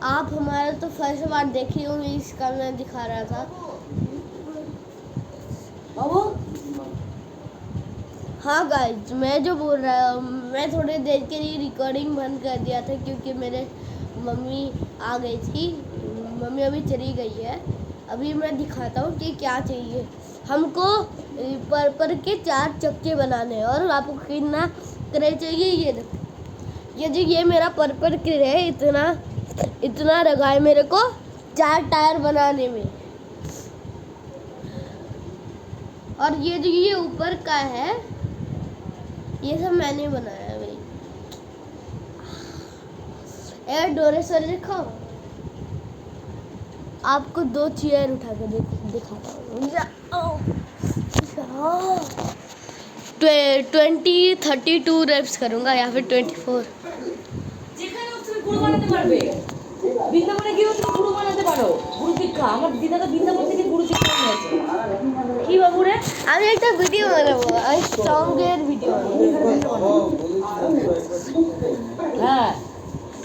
आप हमारा तो फर्स्ट बार देखी होंगी, इसका मैं दिखा रहा था। हाँ गाइस, मैं जो बोल रहा हूँ, मैं थोड़ी देर के लिए रिकॉर्डिंग बंद कर दिया था क्योंकि मेरे मम्मी आ गई थी। मम्मी अभी चली गई है। अभी मैं दिखाता हूँ कि क्या चाहिए हमको। पर्पल के 4 चक्के बनाने हैं और आपको कितना क्रे चाहिए ये देखो। ये जो ये मेरा पर्पल क्रे है, इतना लगा है मेरे को 4 टायर बनाने में। और ये जो ये ऊपर का है, ये सब मैंने बनाया है भाई। एयर डोरेसर लिखा। आपको 2 चेयर उठा के दिखाता हूँ। 32 रेप्स करूँगा या फिर 24। বৃন্দাবনে গিয়েও তুমি গুরু বানাতে পারো। গুরু দীক্ষা আমার দিদা তো বৃন্দাবন থেকে গুরু দীক্ষা নিয়েছে। কি বাবু রে, আমি একটা ভিডিও বানাবো, আমি সঙ্গের ভিডিও। হ্যাঁ,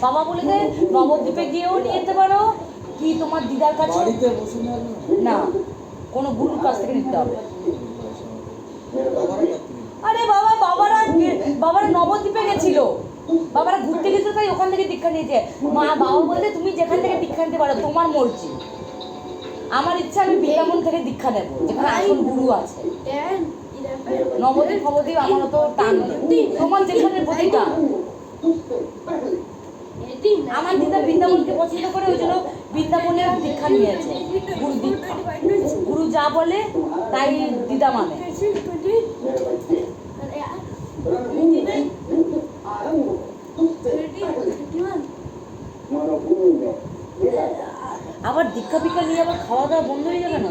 বাবা বলে দে নবদ্বীপে গিয়েও নিয়ে যেতে পারো, কি তোমার দিদার কাছে না, কোনো গুরুর কাছ থেকে নিতে হবে। আরে বাবারা নবদ্বীপে গেছিল, বাবারা ঘুরতে গেছিল, তাই ওখান থেকে দীক্ষা নিয়েছে। বাবা বলতে তুমি যেখান থেকে দীক্ষা নিতে পারো, তোমার মর্জি। আমার ইচ্ছা আমি বৃন্দাবন থেকে দীক্ষা নেবো, যেখানে আসল গুরু আছে। নবদ্বীপ ফবদ্বীপ আমার তো টান নেই, তোমার যেখানে প্রতিটা। আমার দিদা বৃন্দাবনকে পছন্দ করে, ওই জন্য বৃন্দাবনের দীক্ষা নিয়েছে, গুরু দীক্ষা। গুরু যা বলে তাই দিদা মানে। আবার দীক্ষা ফিক্ষা নিয়ে আবার খাওয়া দাওয়া বন্ধ হয়ে যাবে না?